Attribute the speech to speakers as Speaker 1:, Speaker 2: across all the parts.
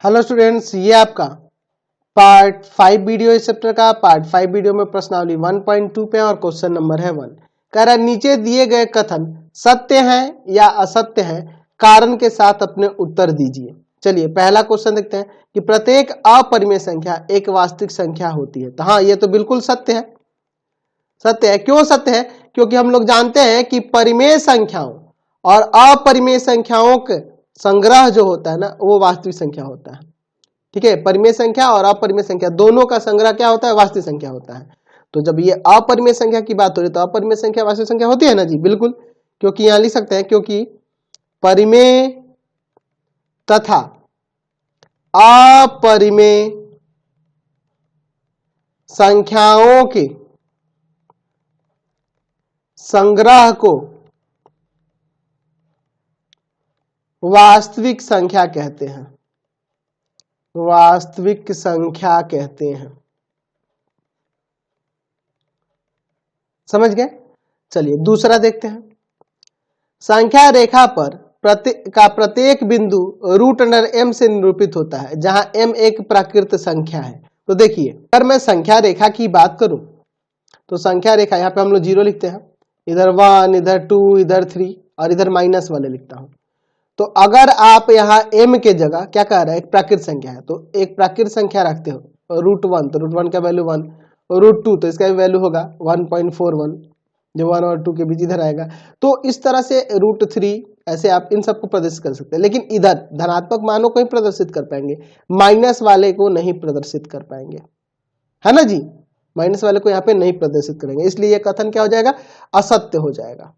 Speaker 1: Hello students, ये आपका part 5 video इस चैप्टर का। पार्ट 5 वीडियो में प्रश्नावली 1.2 पे और क्वेश्चन नंबर है 1। कह रहा है नीचे दिए गए कथन सत्य हैं या असत्य हैं, कारण के साथ अपने उत्तर दीजिए। चलिए पहला क्वेश्चन देखते हैं कि प्रत्येक अपरिमेय संख्या एक वास्तविक संख्या होती है। तो हाँ, ये तो बिल्कुल सत्य है। सत्य है। क्यों सत्य है? क्योंकि हम लोग जानते हैं कि परिमेय संख्याओं और अपरिमेय संख्याओं के संग्रह जो होता है ना, वो वास्तविक संख्या होता है। ठीक है, परिमेय संख्या और अपरिमेय संख्या दोनों का संग्रह क्या होता है? वास्तविक संख्या होता है। तो जब ये अपरिमेय संख्या की बात हो रही है तो अपरिमेय संख्या वास्तविक संख्या होती है ना जी, बिल्कुल। क्योंकि यहां लिख सकते हैं क्योंकि परिमेय तथा अपरिमेय संख्याओं के संग्रह को वास्तविक संख्या कहते हैं। वास्तविक संख्या कहते हैं। समझ गए? चलिए दूसरा देखते हैं। संख्या रेखा पर प्रत्येक बिंदु रूट अंडर एम से निरूपित होता है, जहां एम एक प्राकृत संख्या है। तो देखिए, अगर मैं संख्या रेखा की बात करूं तो संख्या रेखा यहां पे हम लोग 0 लिखते हैं, इधर 1, इधर 2, इधर 3 और इधर माइनस वाले लिखता हूं। तो अगर आप यहाँ m के जगह क्या कह रहा है, एक प्राकृत संख्या है, तो एक प्राकृत संख्या रखते हो रूट 1, तो रूट 1 का वैल्यू 1, और रूट 2 तो इसका भी वैल्यू होगा 1.41, जो 1 और 2 के बीच इधर आएगा। तो इस तरह से रूट 3 ऐसे आप इन सबको प्रदर्शित कर सकते हैं। लेकिन इधर धनात्मक मानों को ही प्रदर्शित कर पाएंगे, माइनस वाले को नहीं प्रदर्शित कर पाएंगे, है ना जी। माइनस वाले को यहाँ पे नहीं प्रदर्शित करेंगे, इसलिए यह कथन क्या हो जाएगा? असत्य हो जाएगा,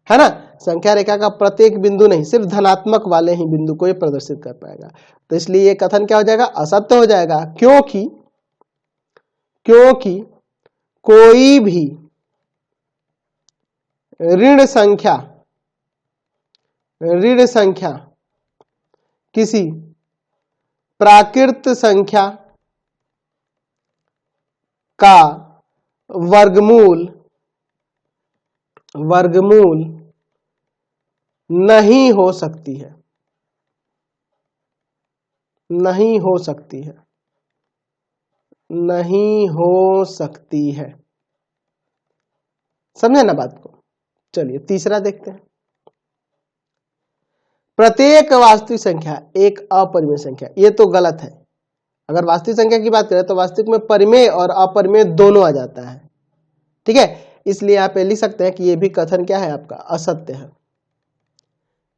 Speaker 1: है ना। संख्या रेखा का प्रत्येक बिंदु नहीं, सिर्फ धनात्मक वाले ही बिंदु को ये प्रदर्शित कर पाएगा। तो इसलिए ये कथन क्या हो जाएगा? असत्य हो जाएगा। क्योंकि कोई भी ऋण संख्या किसी प्राकृत संख्या का वर्गमूल नहीं हो सकती है। नहीं हो सकती है। समझे ना बात को? चलिए तीसरा देखते हैं। प्रत्येक वास्तविक संख्या एक अपरिमेय संख्या, ये तो गलत है। अगर वास्तविक संख्या की बात करें तो वास्तविक में परिमेय और अपरिमेय दोनों आ जाता है। ठीक है, इसलिए आप लिख सकते हैं कि ये भी कथन क्या है आपका? असत्य है।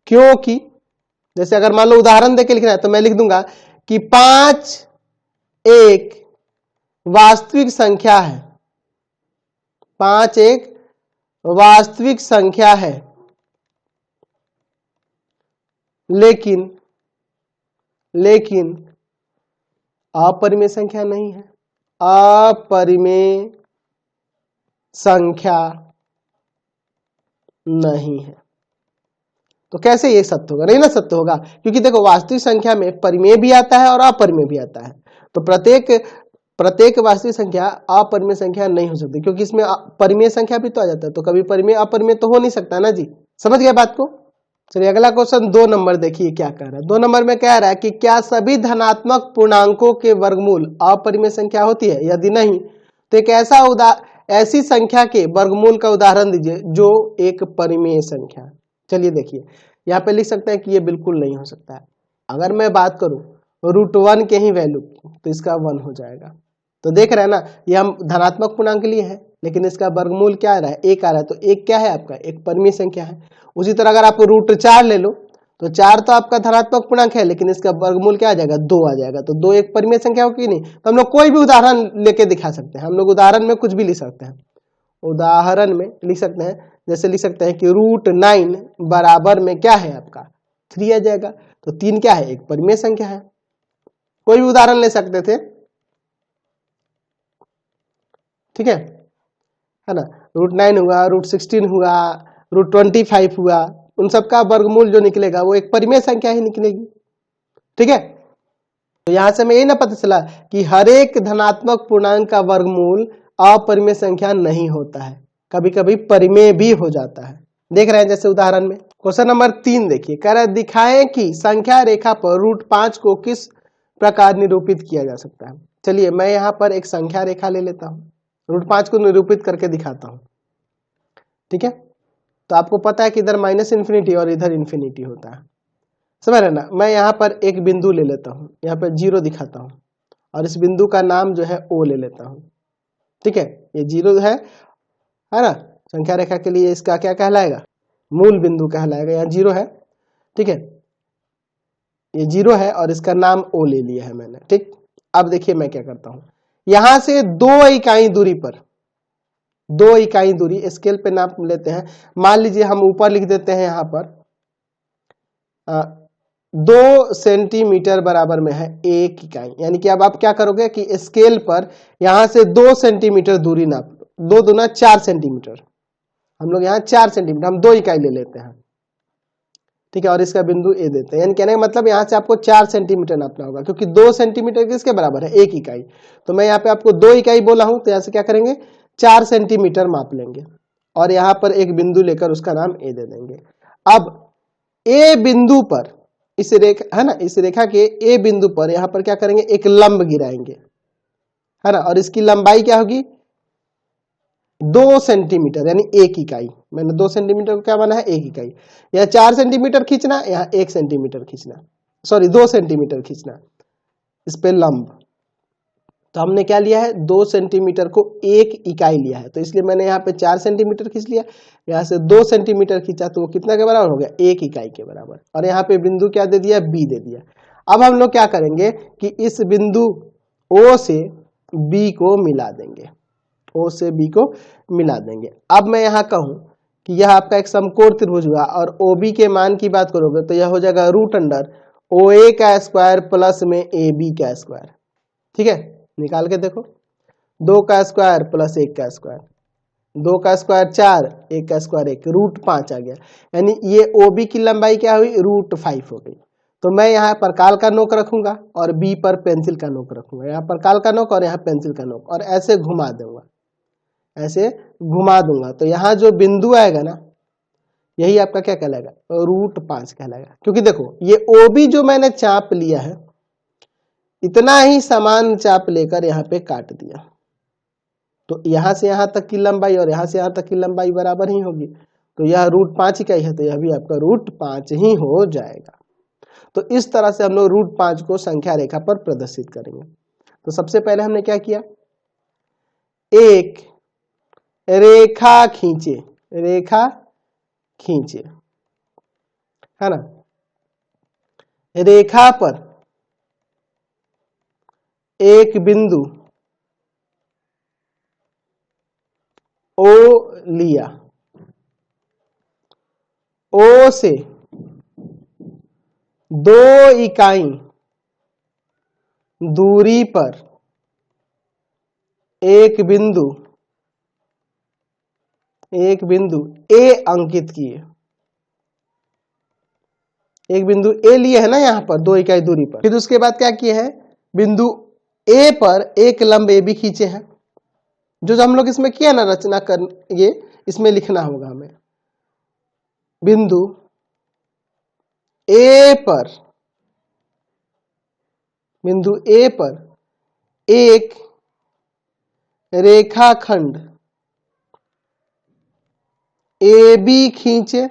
Speaker 1: क्योंकि जैसे अगर मान लो उदाहरण देके लिखना है तो मैं लिख दूंगा कि 5 एक वास्तविक संख्या है। 5 एक वास्तविक संख्या है, लेकिन अपरिमेय संख्या नहीं है। अपरिमेय संख्या नहीं है। तो कैसे ये सत्य होगा? नहीं ना सत्य होगा, क्योंकि देखो वास्तविक संख्या में परिमेय भी आता है और अपरिमेय भी आता है। तो प्रत्येक वास्तविक संख्या अपरिमेय संख्या नहीं हो सकती, क्योंकि इसमें परिमेय संख्या भी तो आ जाता है। तो कभी परिमेय अपरिमेय तो हो नहीं सकता ना जी। समझ गए बात को? चलिए अगला क्वेश्चन 2 नंबर देखिए क्या कह रहा है। 2 नंबर में कह रहा है कि क्या सभी धनात्मक पूर्णांकों के वर्गमूल अपरिमेय संख्या होती है? यदि नहीं तो एक ऐसी संख्या के वर्गमूल का उदाहरण दीजिए जो एक परिमेय संख्या है। चलिए देखिए, यहाँ पे लिख सकते हैं कि ये बिल्कुल नहीं हो सकता है। अगर मैं बात करूं रूट 1 के ही वैल्यू तो इसका 1 हो जाएगा। तो देख रहे हैं ना, ये हम धनात्मक पूर्णांक के लिए है, लेकिन इसका वर्गमूल क्या आ रहा है? 1 आ रहा है। तो 1 क्या है आपका? एक परिमेय संख्या है। उसी तरह अगर आप रूट 4 ले लो तो 4 तो आपका धनात्मक पूर्णांक है, लेकिन इसका वर्गमूल क्या आ जाएगा? 2 आ जाएगा। तो 2 एक परिमेय संख्या होगी नहीं। तो हम लोग कोई भी उदाहरण लेके दिखा सकते हैं। हम लोग उदाहरण में कुछ भी लिख सकते हैं। उदाहरण में लिख सकते हैं, जैसे लिख सकते हैं कि रूट 9 बराबर में क्या है आपका? 3 आ जाएगा। तो 3 क्या है? एक परिमेय संख्या है। कोई भी उदाहरण ले सकते थे, ठीक है ना। रूट 9 हुआ, रूट 16 हुआ, रूट 25 हुआ, उन सबका वर्गमूल जो निकलेगा वो एक परिमेय संख्या ही निकलेगी। ठीक है, तो यहां से हमें ये ना पता चला कि हर एक धनात्मक पूर्णांक का वर्गमूल अपरिमेय संख्या नहीं होता है, कभी कभी परिमेय भी हो जाता है। देख रहे हैं जैसे उदाहरण में। क्वेश्चन नंबर 3 देखिए, कह रहा है दिखाएं कि संख्या रेखा पर √5 को किस प्रकार निरूपित किया जा सकता है। चलिए मैं यहाँ पर एक संख्या रेखा ले लेता हूँ, √5 को निरूपित करके दिखाता हूँ। ठीक है, तो आपको पता है कि इधर -∞ और इधर इन्फिनिटी होता है, समझ रहे ना। मैं यहाँ पर एक बिंदु ले लेता हूँ, यहाँ पर 0 दिखाता हूँ और इस बिंदु का नाम जो है O ले लेता हूँ। ठीक है, ये 0 है ना, संख्या रेखा के लिए इसका क्या कहलाएगा, मूल बिंदु कहलाएगा। यहाँ 0 है, ठीक है, ये 0 है और इसका नाम O ले लिया है मैंने। ठीक, अब देखिए मैं क्या करता हूँ, यहां से 2 इकाई दूरी पर, 2 इकाई दूरी स्केल पे नाप लेते हैं। मान लीजिए हम ऊपर लिख देते हैं यहाँ पर 2 सेंटीमीटर बराबर में है 1 इकाई, यानी कि अब आप क्या करोगे कि स्केल पर यहां से 2 सेंटीमीटर दूरी नाप लो, 2 दूना 4 सेंटीमीटर, हम लोग यहाँ 4 सेंटीमीटर, हम 2 इकाई ले लेते हैं। ठीक है, और इसका बिंदु ए देते हैं, यानी कहने का मतलब यहाँ से आपको 4 सेंटीमीटर नापना होगा, क्योंकि 2 सेंटीमीटर किसके बराबर है, 1 इकाई। तो मैं यहाँ पे आपको 2 इकाई बोला हूं, तो यहाँ से क्या करेंगे 4 सेंटीमीटर माप लेंगे और यहाँ पर एक बिंदु लेकर उसका नाम ए दे देंगे। अब ए बिंदु पर, इस रेखा है ना, इस रेखा के ए बिंदु पर यहाँ पर क्या करेंगे, एक लंब गिराएंगे, है ना, और इसकी लंबाई क्या होगी 2 सेंटीमीटर, यानी 1 इकाई। मैंने 2 सेंटीमीटर को क्या माना है, 1 इकाई। यहाँ 4 सेंटीमीटर खींचना, यहाँ 1 सेंटीमीटर खींचना, सॉरी 2 सेंटीमीटर खींचना इस पे लंब। तो हमने क्या लिया है, 2 सेंटीमीटर को 1 इकाई लिया है, तो इसलिए मैंने यहाँ पे 4 सेंटीमीटर खींच लिया, यहाँ से 2 सेंटीमीटर खींचा तो वो कितना के बराबर हो गया, 1 इकाई के बराबर। और यहाँ पे बिंदु क्या दे दिया, बी दे दिया। अब हम लोग क्या करेंगे कि इस बिंदु ओ से बी को मिला देंगे, ओ से बी को मिला देंगे। अब मैं यहाँ कहूं कि यह आपका एक समकोण त्रिभुज हुआ और ओ बी के मान की बात करोगे तो यह हो जाएगा √OA का स्क्वायर प्लस में AB का स्क्वायर। ठीक है, निकाल के देखो, 2 का स्क्वायर प्लस 1 का स्क्वायर, 2 का स्क्वायर 4, 1 का स्क्वायर 1, √5 आ गया, यानी ये OB की लंबाई क्या हुई, √5 हो गई। तो मैं यहाँ पर काल का नोक रखूंगा और बी पर पेंसिल का नोक रखूंगा, यहाँ पर काल का नोक और यहाँ पेंसिल का नोक, और ऐसे घुमा दूंगा, ऐसे घुमा दूंगा। तो यहाँ जो बिंदु आएगा ना, यही आपका क्या कहलाएगा, √5 कहलाएगा। क्योंकि देखो ये OB जो मैंने चाप लिया है, इतना ही समान चाप लेकर यहाँ पे काट दिया, तो यहाँ से यहाँ तक की लंबाई और यहाँ से यहाँ तक की लंबाई बराबर ही होगी, तो यह √5 इकाई है, तो यह भी आपका √5 ही हो जाएगा। तो इस तरह से हम लोग √5 को संख्या रेखा पर प्रदर्शित करेंगे। तो सबसे पहले हमने क्या किया, एक रेखा खींचे, रेखा खींचे, है ना, रेखा पर एक बिंदु O लिया, O से 2 इकाई दूरी पर एक बिंदु A अंकित किए, एक बिंदु A लिए है ना यहाँ पर 2 इकाई दूरी पर। फिर उसके बाद क्या किए हैं, बिंदु A पर एक लंब AB खींचे हैं, जो हम लोग इसमें किया ना रचना कर, ये इसमें लिखना होगा हमें, बिंदु A पर एक रेखाखंड AB खींचे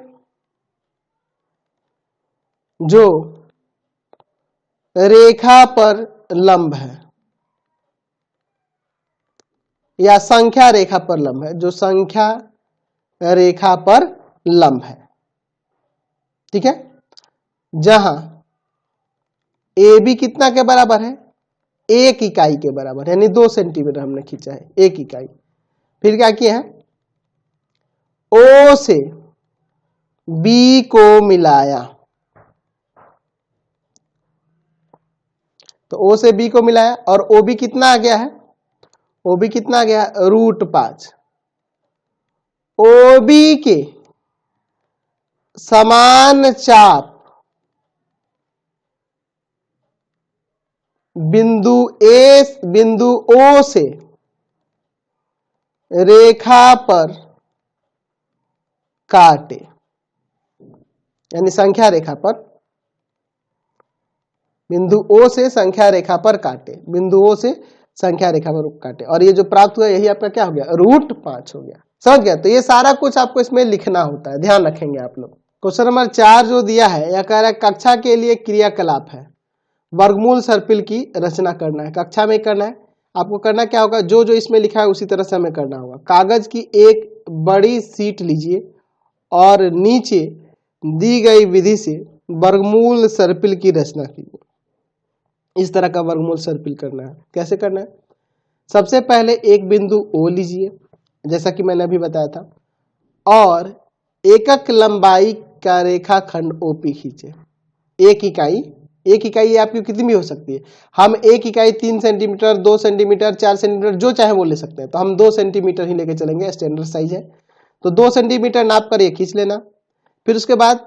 Speaker 1: जो रेखा पर लंब है, या संख्या रेखा पर लंब है, जो संख्या रेखा पर लंब है। ठीक है, जहां AB कितना के बराबर है, 1 इकाई के बराबर, यानी 2 सेंटीमीटर हमने खींचा है, 1 इकाई। फिर क्या किया है, O से B को मिलाया, तो O से B को मिलाया और OB कितना आ गया है, OB कितना आ गया, √5। OB के समान चाप बिंदु O से रेखा पर काटे, यानी संख्या रेखा पर, बिंदु O से संख्या रेखा पर काटे, बिंदु O से संख्या रेखा पर काटे, और ये जो प्राप्त हुआ यही आपका क्या हो गया, √5 हो गया। समझ गया? तो ये सारा कुछ आपको इसमें लिखना होता है, ध्यान रखेंगे आप लोग। क्वेश्चन नंबर 4 जो दिया है, यह कह रहा है कक्षा के लिए क्रियाकलाप है, वर्गमूल सर्पिल की रचना करना है। कक्षा में करना है, आपको करना क्या होगा, जो जो इसमें लिखा है उसी तरह से हमें करना होगा। कागज की एक बड़ी सीट लीजिए और नीचे दी गई विधि से वर्गमूल सर्पिल की रचना कीजिए। इस तरह का वर्गमूल सर्पिल करना है। कैसे करना है, सबसे पहले एक बिंदु O लीजिए, जैसा कि मैंने अभी बताया था, और एकक लंबाई का रेखाखंड OP खींचे। एक इकाई आपकी कितनी भी हो सकती है, हम एक इकाई 3 सेंटीमीटर, 2 सेंटीमीटर, 4 सेंटीमीटर जो चाहे वो ले सकते हैं, तो हम 2 सेंटीमीटर ही लेके चलेंगे, स्टैंडर्ड साइज है। तो 2 सेंटीमीटर नाप कर ये खींच लेना। फिर उसके बाद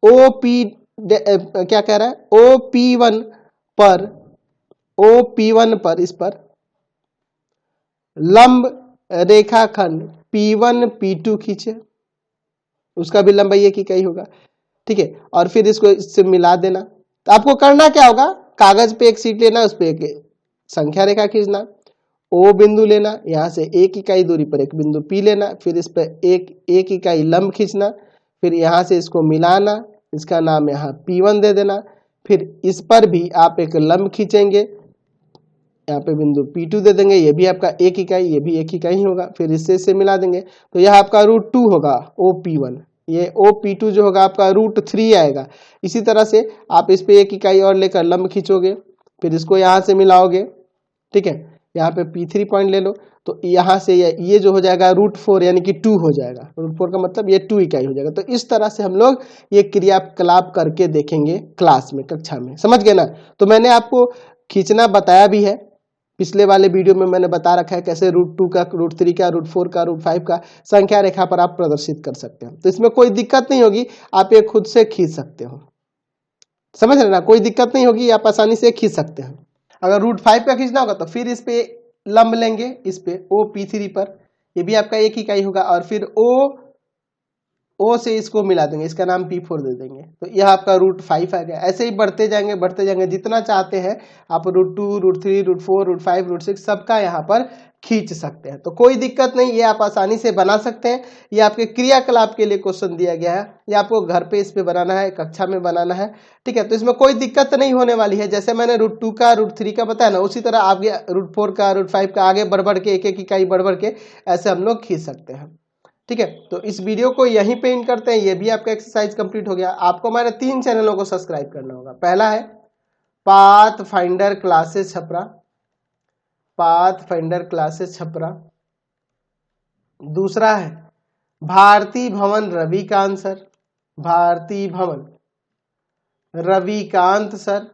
Speaker 1: OP क्या कह रहा है, OP1 पर इस पर लंब रेखाखंड P1 P2 खींचे, उसका भी लंबाई एक इकाई होगा, ठीक है। और फिर इसको इससे मिला देना। तो आपको करना क्या होगा, कागज पे एक शीट लेना, उस पे एक संख्या रेखा खींचना, O बिंदु लेना, यहां से एक इकाई दूरी पर एक बिंदु P लेना, फिर इस पे एक इकाई लंब खींचना, फिर यहां से इसको मिलाना, इसका नाम यहाँ P1 दे देना। फिर इस पर भी आप एक लंब खींचेंगे, यहाँ पे बिंदु P2 दे देंगे, ये भी आपका एक इकाई, ये भी एक इकाई ही होगा, फिर इससे मिला देंगे, तो यह आपका √2 होगा OP1। ये OP2 जो होगा आपका √3 आएगा। इसी तरह से आप इस पे एक इकाई और लेकर लंब खींचोगे, फिर इसको यहाँ से मिलाओगे, ठीक है। यहाँ पे P3 पॉइंट ले लो, तो यहाँ से ये जो हो जाएगा √4 यानी कि 2 हो जाएगा। √4 का मतलब ये 2 इकाई हो जाएगा। तो इस तरह से हम लोग ये क्रियाकलाप करके देखेंगे क्लास में, कक्षा में। समझ गए ना? तो मैंने आपको खींचना बताया भी है, पिछले वाले वीडियो में मैंने बता रखा है कैसे √2 का, √3 का, √4 का, √5 का संख्या रेखा पर आप प्रदर्शित कर सकते हैं। तो इसमें कोई दिक्कत नहीं होगी, आप ये खुद से खींच सकते हो। समझ रहे ना? कोई दिक्कत नहीं होगी, आप आसानी से खींच सकते हैं। अगर √5 का खींचना होगा तो फिर इस पे लंब लेंगे, इस पे OP3 पर, ये भी आपका एक इकाई होगा, और फिर O से इसको मिला देंगे, इसका नाम P4 दे देंगे, तो यह आपका √5 आ गया। ऐसे ही बढ़ते जाएंगे, जितना चाहते हैं आप √2, √3, √4, √5, √6 सबका यहाँ पर खींच सकते हैं। तो कोई दिक्कत नहीं, ये आप आसानी से बना सकते हैं। ये आपके क्रियाकलाप के लिए क्वेश्चन दिया गया है, ये आपको घर पे इस पे बनाना है, कक्षा में बनाना है, ठीक है। तो इसमें कोई दिक्कत नहीं होने वाली है। जैसे मैंने √2 का, √3 का बताया ना, उसी तरह आगे √4 का, √5 का आगे बढ़ के एक इकाई बढ़ के ऐसे हम लोग खींच सकते हैं, ठीक है। तो इस वीडियो को यहीं पे एंड करते हैं। ये भी आपका एक्सरसाइज कंप्लीट हो गया। आपको हमारे 3 चैनलों को सब्सक्राइब करना होगा। पहला है path finder classes Chhapra, path finder classes Chhapra. दूसरा है भारती भवन रविकांत सर, भारती भवन रविकांत सर,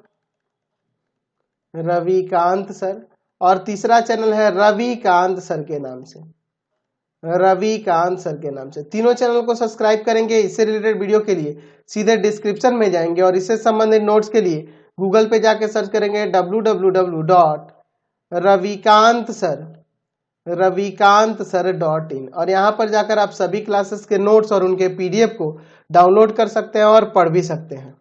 Speaker 1: रविकांत सर। और तीसरा चैनल है रविकांत सर के नाम से, रविकांत सर के नाम से। तीनों चैनल को सब्सक्राइब करेंगे। इससे रिलेटेड वीडियो के लिए सीधे डिस्क्रिप्शन में जाएंगे और इससे संबंधित नोट्स के लिए गूगल पे जाके सर्च करेंगे www.ravikantsir.in, और यहाँ पर जाकर आप सभी क्लासेस के नोट्स और उनके PDF को डाउनलोड कर सकते हैं और पढ़ भी सकते हैं।